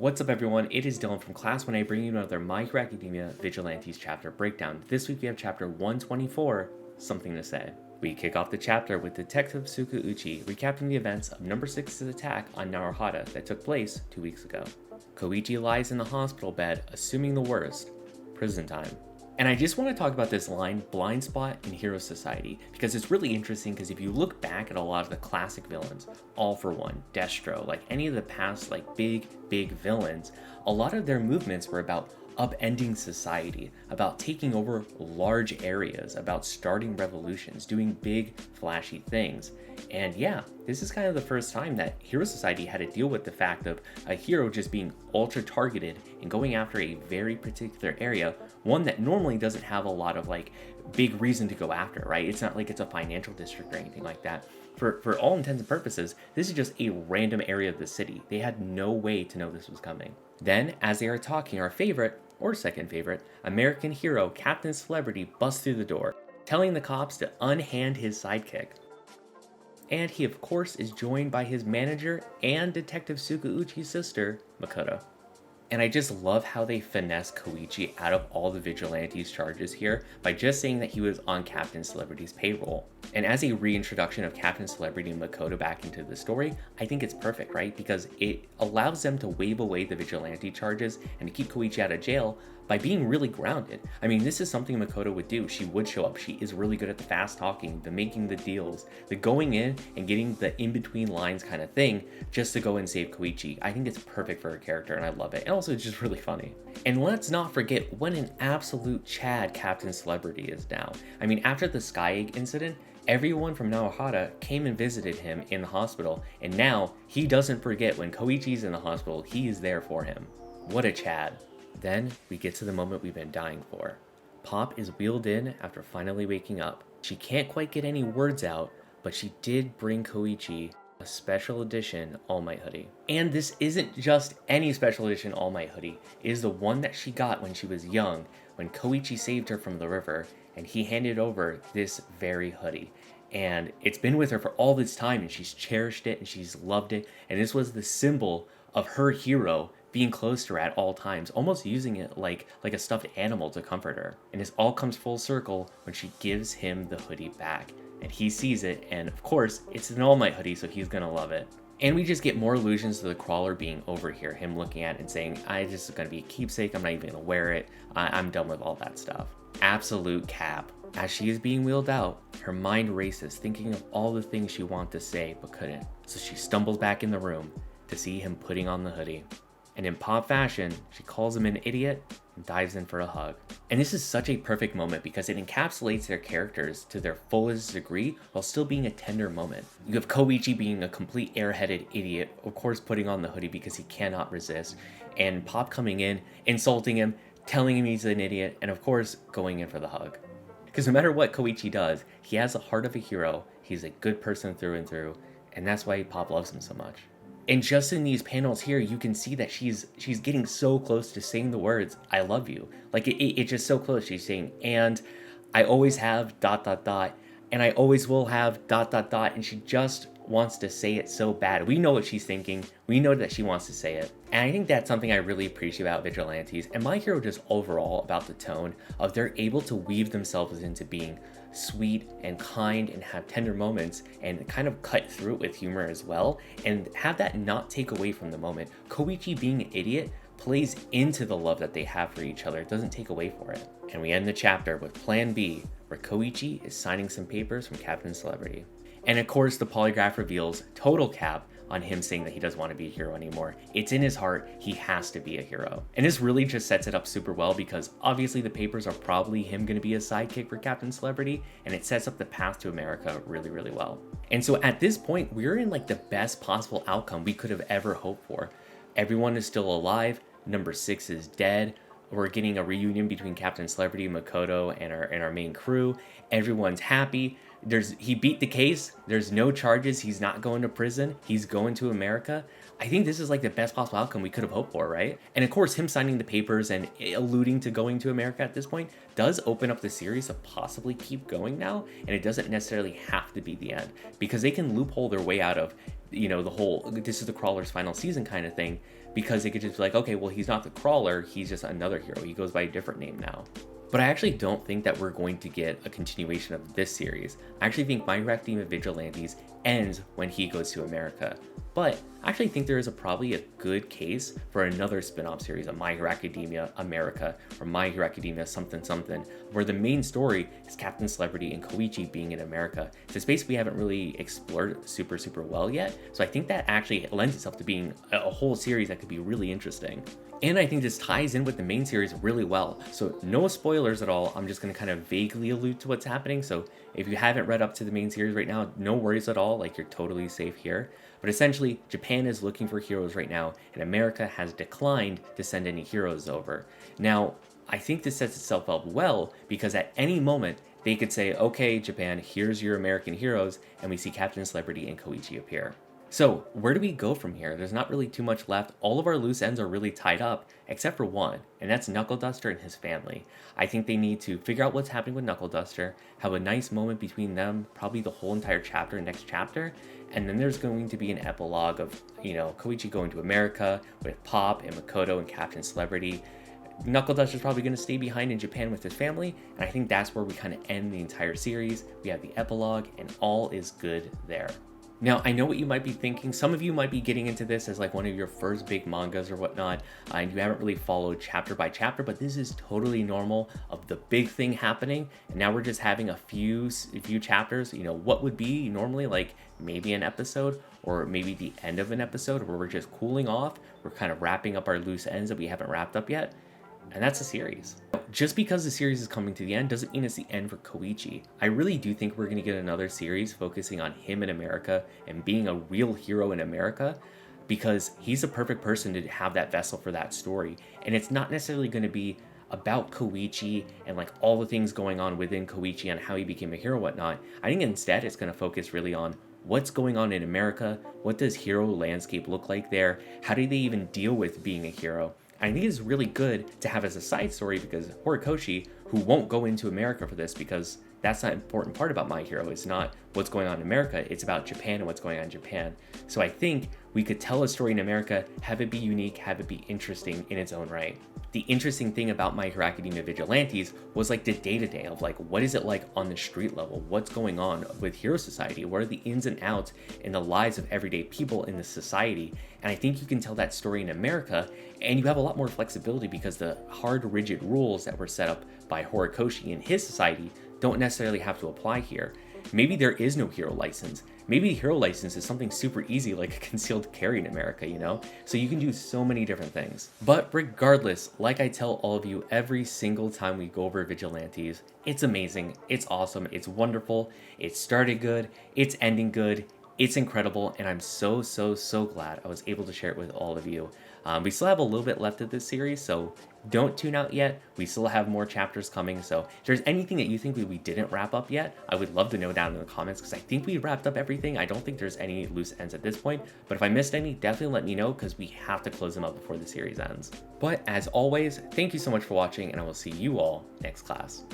What's up everyone, it is Dylan from Class 1A bringing you another My Hero Academia Vigilantes chapter breakdown. This week we have chapter 124, Something to Say. We kick off the chapter with Detective Tsukauchi recapping the events of number 6's attack on Naruhara that took place 2 weeks ago. Koichi lies in the hospital bed, assuming the worst, prison time. And I just want to talk about this line, blind spot in Hero Society, because it's really interesting because if you look back at a lot of the classic villains, All For One, Destro, like any of the past big villains, a lot of their movements were about upending society, about taking over large areas, about starting revolutions, doing big flashy things. And yeah, this is kind of the first time that Hero Society had to deal with the fact of a hero just being ultra targeted and going after a very particular area, one that normally doesn't have a lot of big reason to go after, right? It's not like it's a financial district or anything like that. For all intents and purposes, this is just a random area of the city. They had no way to know this was coming. Then, as they are talking, our favorite, or second favorite, American hero Captain Celebrity busts through the door, telling the cops to unhand his sidekick. And he of course is joined by his manager and Detective Tsukauchi's sister, Makoto. And I just love how they finesse Koichi out of all the vigilantes charges here by just saying that he was on Captain Celebrity's payroll. And as a reintroduction of Captain Celebrity and Makoto back into the story, I think it's perfect, right? Because it allows them to wave away the vigilante charges and to keep Koichi out of jail by being really grounded. I mean, this is something Makoto would do. She would show up. She is really good at the fast talking, the making the deals, the going in and getting the in-between lines kind of thing just to go and save Koichi. I think it's perfect for her character and I love it. And also it's just really funny. And let's not forget what an absolute Chad Captain Celebrity is now. I mean, after the Sky Egg incident, everyone from Naruhara came and visited him in the hospital, and now he doesn't forget when Koichi's in the hospital, he is there for him. What a Chad. Then we get to the moment we've been dying for. Pop is wheeled in after finally waking up. She can't quite get any words out, but she did bring Koichi a special edition All Might hoodie. And this isn't just any special edition All Might hoodie. It is the one that she got when she was young, when Koichi saved her from the river, and he handed over this very hoodie. And it's been with her for all this time, and she's cherished it, and she's loved it, and this was the symbol of her hero being close to her at all times, almost using it like a stuffed animal to comfort her. And this all comes full circle when she gives him the hoodie back. And he sees it, and of course, it's an All Might hoodie, so he's gonna love it. And we just get more allusions to the crawler being over here, him looking at it and saying, I just gonna be a keepsake, I'm not even gonna wear it, I'm done with all that stuff. Absolute cap. As she is being wheeled out, her mind races, thinking of all the things she wanted to say but couldn't. So she stumbles back in the room to see him putting on the hoodie. And in Pop fashion, she calls him an idiot and dives in for a hug. And this is such a perfect moment because it encapsulates their characters to their fullest degree while still being a tender moment. You have Koichi being a complete airheaded idiot, of course putting on the hoodie because he cannot resist, and Pop coming in, insulting him, telling him he's an idiot, and of course going in for the hug. Because no matter what Koichi does, he has the heart of a hero, he's a good person through and through, and that's why Pop loves him so much. And just in these panels here, you can see that she's getting so close to saying the words, I love you. Like, it's just so close. She's saying, and I always have ... and I always will have ... and she just wants to say it so bad. We know what she's thinking. We know that she wants to say it. And I think that's something I really appreciate about Vigilantes, and My Hero just overall about the tone of they're able to weave themselves into being sweet and kind and have tender moments and kind of cut through it with humor as well and have that not take away from the moment. Koichi being an idiot plays into the love that they have for each other. It doesn't take away for it. And we end the chapter with Plan B, where Koichi is signing some papers from Captain Celebrity. And of course the polygraph reveals total cap on him saying that he doesn't want to be a hero anymore. It's in his heart, he has to be a hero. And this really just sets it up super well because obviously the papers are probably him going to be a sidekick for Captain Celebrity, and it sets up the path to America really, really well. And so at this point, we're in the best possible outcome we could have ever hoped for. Everyone is still alive, number 6 is dead, we're getting a reunion between Captain Celebrity, Makoto, and our main crew. Everyone's happy. He beat the case. There's no charges. He's not going to prison. He's going to America. I think this is the best possible outcome we could have hoped for, right? And of course, him signing the papers and alluding to going to America at this point does open up the series to possibly keep going now. And it doesn't necessarily have to be the end because they can loophole their way out of, the whole, this is the crawler's final season kind of thing because it could just be like, okay, well, he's not the Crawler, he's just another hero. He goes by a different name now. But I actually don't think that we're going to get a continuation of this series. I actually think My Hero Academia Vigilantes ends when he goes to America. But I actually think there is probably a good case for another spin-off series of My Hero Academia America or My Hero Academia something something, where the main story is Captain Celebrity and Koichi being in America. It's a space we haven't really explored super well yet, so I think that actually lends itself to being a whole series that could be really interesting. And I think this ties in with the main series really well. So no spoilers at all. I'm just going to kind of vaguely allude to what's happening. So if you haven't read up to the main series right now, no worries at all. Like, you're totally safe here. But essentially, Japan is looking for heroes right now, and America has declined to send any heroes over. Now, I think this sets itself up well because at any moment, they could say, okay, Japan, here's your American heroes, and we see Captain Celebrity and Koichi appear. So where do we go from here? There's not really too much left. All of our loose ends are really tied up, except for one, and that's Knuckle Duster and his family. I think they need to figure out what's happening with Knuckle Duster, have a nice moment between them, probably the whole entire chapter, next chapter, and then there's going to be an epilogue of, Koichi going to America with Pop and Makoto and Captain Celebrity. Knuckle Duster's probably going to stay behind in Japan with his family, and I think that's where we kind of end the entire series. We have the epilogue, and all is good there. Now, I know what you might be thinking. Some of you might be getting into this as like one of your first big mangas or whatnot, and you haven't really followed chapter by chapter, but this is totally normal of the big thing happening, and now we're just having a few chapters. What would be normally like maybe an episode or maybe the end of an episode where we're just cooling off, we're kind of wrapping up our loose ends that we haven't wrapped up yet, and that's a series. Just because the series is coming to the end doesn't mean it's the end for Koichi. I really do think we're going to get another series focusing on him in America and being a real hero in America, because he's the perfect person to have that vessel for that story. And it's not necessarily going to be about Koichi and like all the things going on within Koichi and how he became a hero and whatnot. I think instead it's going to focus really on what's going on in America, what does hero landscape look like there, how do they even deal with being a hero. I think it's really good to have as a side story because Horikoshi, who won't go into America for this because that's not an important part about My Hero, it's not what's going on in America, it's about Japan and what's going on in Japan. So I think we could tell a story in America, have it be unique, have it be interesting in its own right. The interesting thing about My Hero Academia Vigilantes was like the day-to-day of like, what is it like on the street level? What's going on with Hero Society? What are the ins and outs in the lives of everyday people in the society? And I think you can tell that story in America, and you have a lot more flexibility because the hard, rigid rules that were set up by Horikoshi in his society don't necessarily have to apply here. Maybe there is no hero license. Maybe the hero license is something super easy like a concealed carry in America, So you can do so many different things. But regardless, like I tell all of you every single time we go over Vigilantes, it's amazing, it's awesome, it's wonderful, it started good, it's ending good, it's incredible, and I'm so glad I was able to share it with all of you. We still have a little bit left of this series, so don't tune out yet. We still have more chapters coming, so if there's anything that you think we didn't wrap up yet, I would love to know down in the comments, because I think we wrapped up everything. I don't think there's any loose ends at this point, but if I missed any, definitely let me know, because we have to close them up before the series ends. But as always, thank you so much for watching, and I will see you all next class.